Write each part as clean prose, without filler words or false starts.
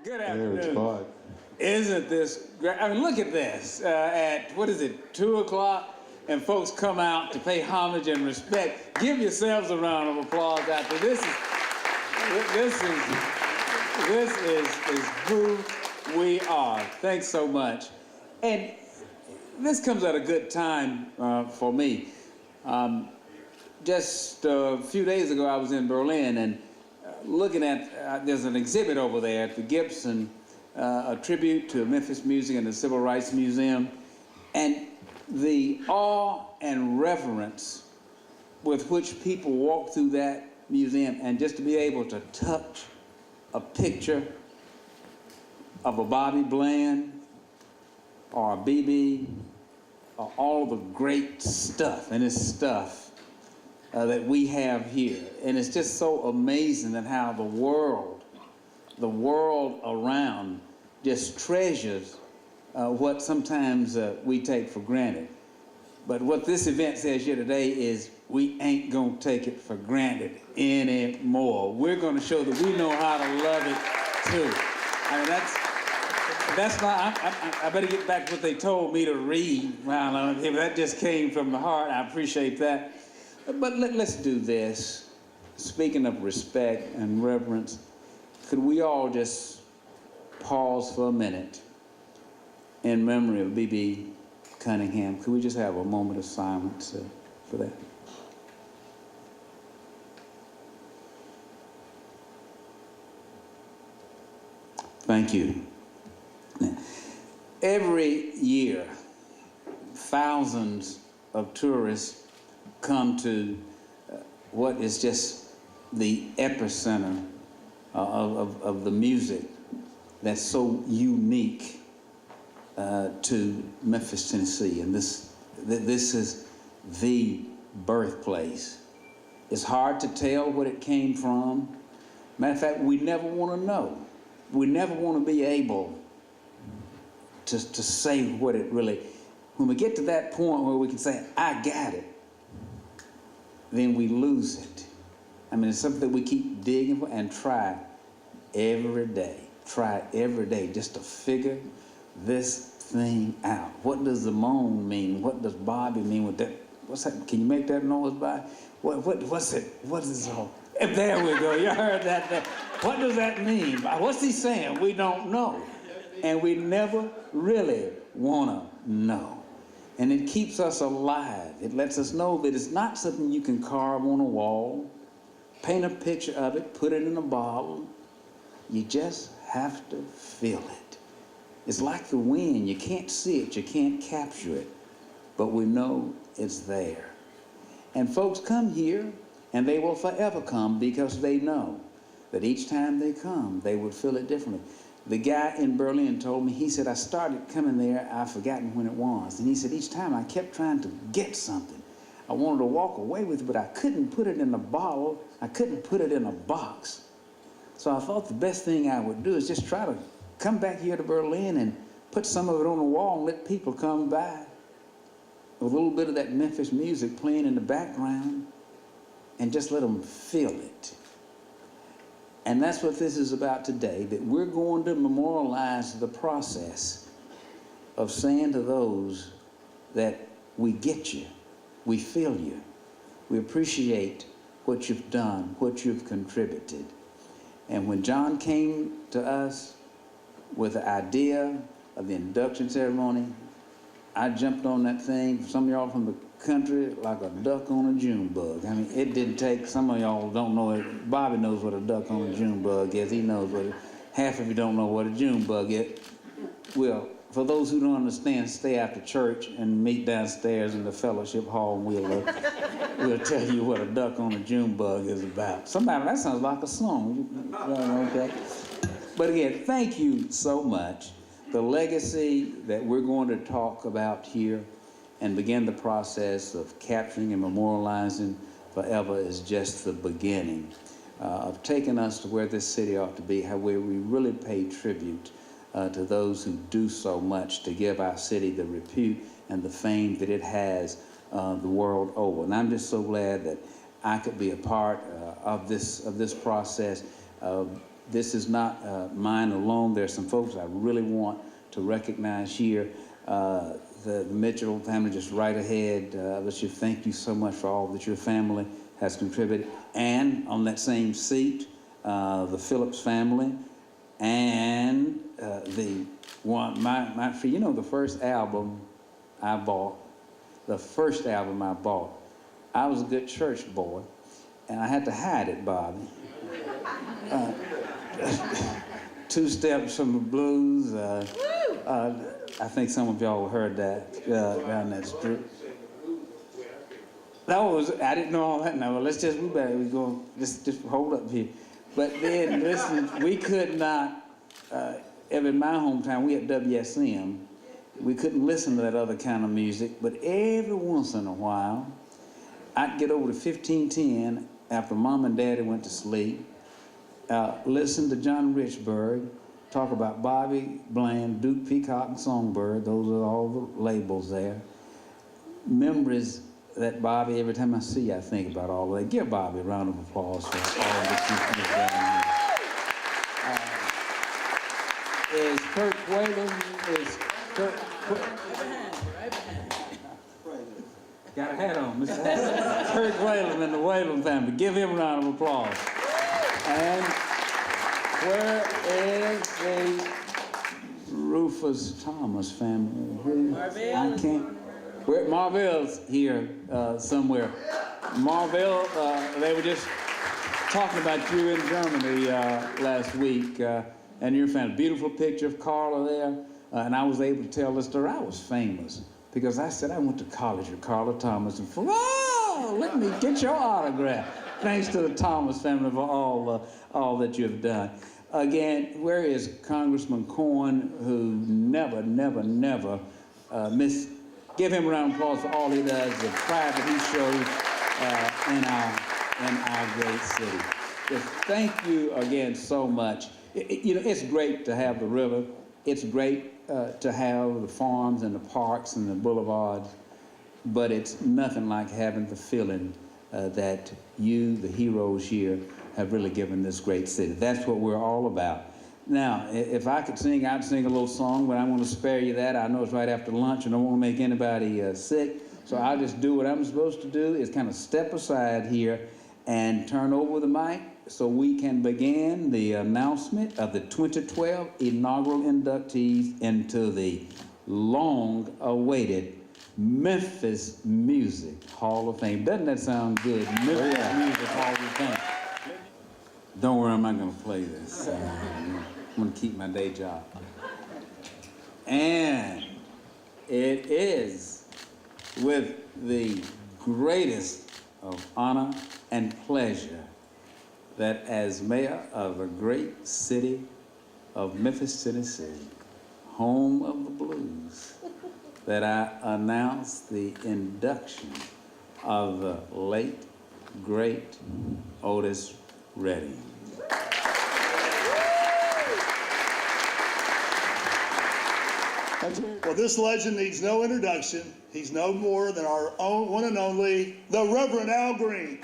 Good There, it's afternoon. fun. Isn't this great? I mean, look at this. At, what is it, 2 o'clock? And folks come out to pay homage and respect. Give yourselves a round of applause out there. This is who we are. Thanks so much. And this comes at a good time for me. Just a few days ago, I was in Berlin and looking at, there's an exhibit over there at the Gibson, a tribute to Memphis music and the Civil Rights Museum, and the awe and reverence with which people walk through that museum, and just to be able to touch a picture of a Bobby Bland or a BB, or all the great stuff, and it's stuff that we have here. And it's just so amazing that how the world around just treasures what sometimes we take for granted. But what this event says here today is we ain't gonna take it for granted anymore. We're gonna show that we know how to love it too. I mean, that's not, I better get back to what they told me to read. Well, that just came from the heart. I appreciate that. But let's do this. Speaking of respect and reverence, could we all just pause for a minute in memory of B.B. Cunningham? Could we just have a moment of silence for that? Thank you. Every year, thousands of tourists come to what is just the epicenter of the music that's so unique to Memphis, Tennessee. And this is the birthplace. It's hard to tell what it came from. Matter of fact, we never want to know. We never want to be able to say what it really, when we get to that point where we can say, I got it, then we lose it. I mean, it's something that we keep digging for and try every day just to figure this thing out. What does the moan mean? What does Bobby mean with that? What's that? Can you make that noise, Bobby? What's it? What is it all? There we go. You heard that. What does that mean? What's he saying? We don't know. And we never really want to know. And it keeps us alive. It lets us know that it's not something you can carve on a wall, paint a picture of it, put it in a bottle. You just have to feel it. It's like the wind. You can't see it, you can't capture it, but we know it's there. And folks come here, and they will forever come because they know that each time they come, they would feel it differently. The guy in Berlin told me, he said, I started coming there, I've forgotten when it was. And he said, each time I kept trying to get something. I wanted to walk away with it, but I couldn't put it in a bottle. I couldn't put it in a box. So I thought the best thing I would do is just try to come back here to Berlin and put some of it on the wall and let people come by with a little bit of that Memphis music playing in the background and just let them feel it. And that's what this is about today, that we're going to memorialize the process of saying to those that we get you, we feel you, we appreciate what you've done, what you've contributed. And when John came to us with the idea of the induction ceremony, I jumped on that thing, some of y'all from the country, like a duck on a June bug. I mean, it didn't take, some of y'all don't know it. Bobby knows what a duck on a June bug is. He knows what it, half of you don't know what a June bug is. Well, for those who don't understand, stay after church and meet downstairs in the fellowship hall, and we'll tell you what a duck on a June bug is about. Somebody, that sounds like a song. Okay. But again, thank you so much. The legacy that we're going to talk about here and begin the process of capturing and memorializing forever is just the beginning of taking us to where this city ought to be, where we really pay tribute to those who do so much to give our city the repute and the fame that it has the world over. And I'm just so glad that I could be a part of this process. this is not mine alone. There's some folks I really want to recognize here. The Mitchell family, just right ahead. Let's just thank you so much for all that your family has contributed. And on that same seat, the Phillips family, and the one, you know, the first album I bought, I was a good church boy, and I had to hide it, Bobby. Two Steps from the Blues. I think some of y'all heard that down that street. I didn't know all that now. Well, let's just, we go, just hold up here. But then, listen, we could not, in my hometown, we had WSM. We couldn't listen to that other kind of music, but every once in a while, I'd get over to 1510 after Mom and Daddy went to sleep, listen to John Richburg, talk about Bobby Bland, Duke Peacock, and Songbird. Those are all the labels there. Memories that Bobby, every time I see you, I think about all of that. Give Bobby a round of applause for all that you've done. Is Kurt Whalen, got a hat on, Mr. Kurt Whalen and the Whalen family. Give him a round of applause. And where is the Rufus Thomas family? I can't. Marvell's here somewhere. Marvell, they were just talking about you in Germany last week, and your family. Beautiful picture of Carla there, and I was able to tell the story. I was famous because I said I went to college with Carla Thomas, and let me get your autograph. Thanks to the Thomas family for all that you've done. Again, where is Congressman Corn, who never missed? Give him a round of applause for all he does, the pride that he shows in our great city. Just thank you again so much. You know, it's great to have the river. It's great to have the farms and the parks and the boulevards, but it's nothing like having the feeling that you, the heroes here, have really given this great city. That's what we're all about. Now, if I could sing, I'd sing a little song, but I'm going to spare you that. I know it's right after lunch, and I don't want to make anybody sick, so I'll just do what I'm supposed to do, is kind of step aside here and turn over the mic so we can begin the announcement of the 2012 inaugural inductees into the long-awaited Memphis Music Hall of Fame. Doesn't that sound good? Memphis Music Hall of Fame. Don't worry, I'm not going to play this. I'm going to keep my day job. And it is with the greatest of honor and pleasure that as mayor of the great city of Memphis, Tennessee, home of the blues, that I announce the induction of the late, great Otis Redding. Well, this legend needs no introduction. He's no more than our own one and only, the Reverend Al Green.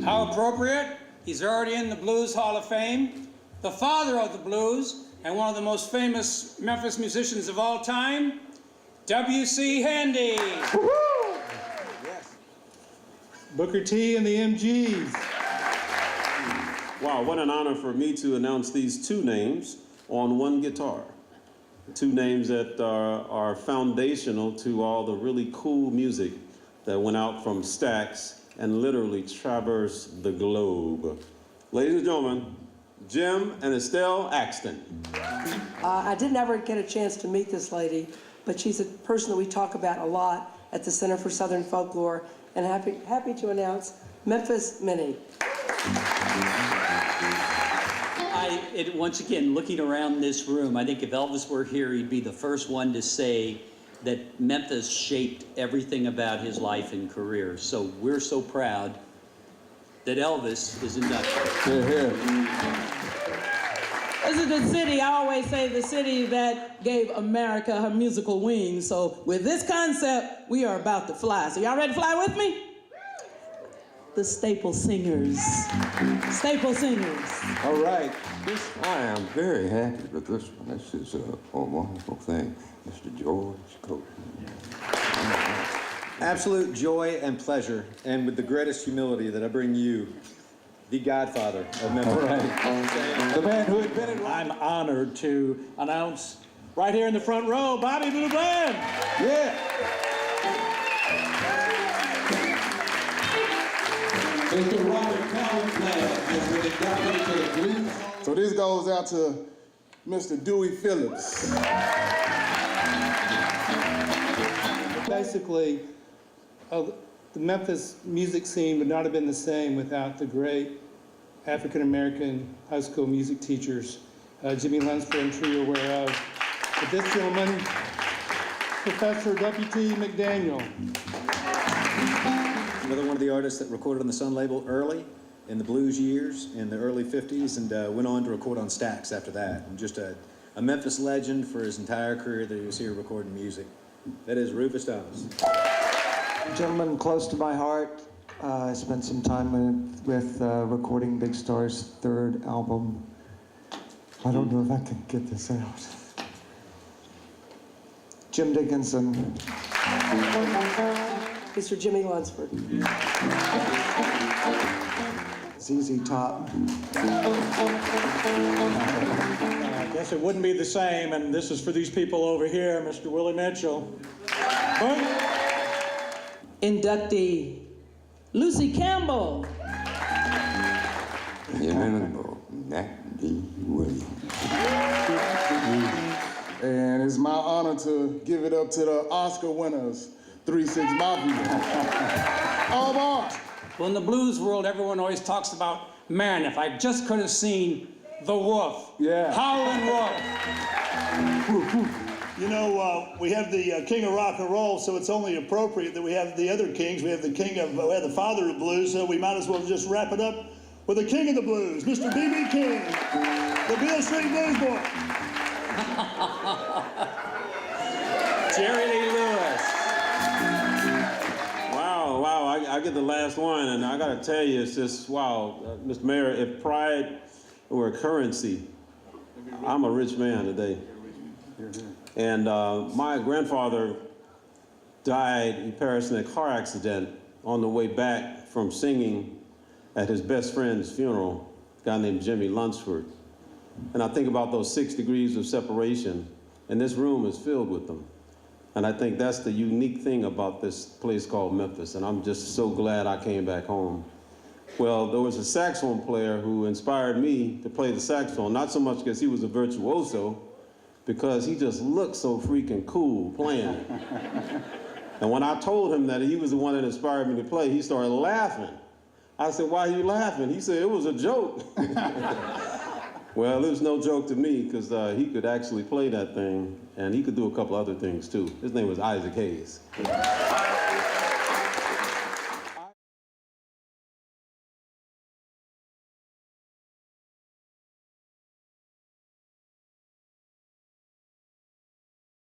How appropriate. He's already in the Blues Hall of Fame, the father of the blues, and one of the most famous Memphis musicians of all time, W.C. Handy. Yes. Booker T and the MGs. Wow, what an honor for me to announce these two names on one guitar. Two names that are foundational to all the really cool music that went out from Stax and literally traversed the globe. Ladies and gentlemen, Jim and Estelle Axton. I didn't ever get a chance to meet this lady, but she's a person that we talk about a lot at the Center for Southern Folklore, and happy to announce Memphis Minnie. Once again, looking around this room, I think if Elvis were here, he'd be the first one to say that Memphis shaped everything about his life and career. So we're so proud that Elvis is inducted. This is the city, I always say, the city that gave America her musical wings. So with this concept, we are about to fly. So y'all ready to fly with me? the Staple Singers. Staple Singers. All right. I am very happy with this one. This is a wonderful thing. Mr. George Coates. Absolute joy and pleasure, and with the greatest humility that I bring you, the godfather of Memphis. The man who invented rock. I'm honored to announce right here in the front row, Bobby Blue Bland. Yeah. Mr. Robert Collins Bland has been inducted to the Blues. So this goes out to Mr. Dewey Phillips. Basically, the Memphis music scene would not have been the same without the great African-American high school music teachers, Jimmy Lunsford, I'm sure you're aware of. But this gentleman, Professor W.T. McDaniel. Another one of the artists that recorded on the Sun label early in the blues years in the early 50s and went on to record on Stax after that. And just a Memphis legend for his entire career that he was here recording music. That is Rufus Thomas. A gentleman close to my heart. I spent some time with recording Big Star's third album. I don't know if I can get this out. Jim Dickinson. Mr. Jimmy Lunsford. ZZ Top. I guess it wouldn't be the same, and this is for these people over here, Mr. Willie Mitchell. Inductee, Lucy Campbell. Inimitable Mac D. Williams. And it's my honor to give it up to the Oscar winners, 3-6 Mafia. All bars. Well, in the blues world, everyone always talks about, man, if I just could have seen the Wolf. Yeah. Howlin' Wolf. You know, we have the king of rock and roll, so it's only appropriate that we have the other kings. We have the father of blues, so we might as well just wrap it up with the king of the blues, Mr. B.B. King, the Beale Street Blues Boy. Jerry Lee Lewis. Wow, I get the last one, and I gotta tell you, it's just, wow, Mr. Mayor, if pride were a currency, I'm a rich man today. And my grandfather died, he perished in a car accident on the way back from singing at his best friend's funeral, a guy named Jimmy Lunsford. And I think about those 6 degrees of separation, and this room is filled with them. And I think that's the unique thing about this place called Memphis, and I'm just so glad I came back home. Well, there was a saxophone player who inspired me to play the saxophone, not so much because he was a virtuoso, because he just looked so freaking cool playing it. And when I told him that he was the one that inspired me to play, he started laughing. I said, "Why are you laughing?" He said, "It was a joke." Well, it was no joke to me, because he could actually play that thing, and he could do a couple other things too. His name was Isaac Hayes.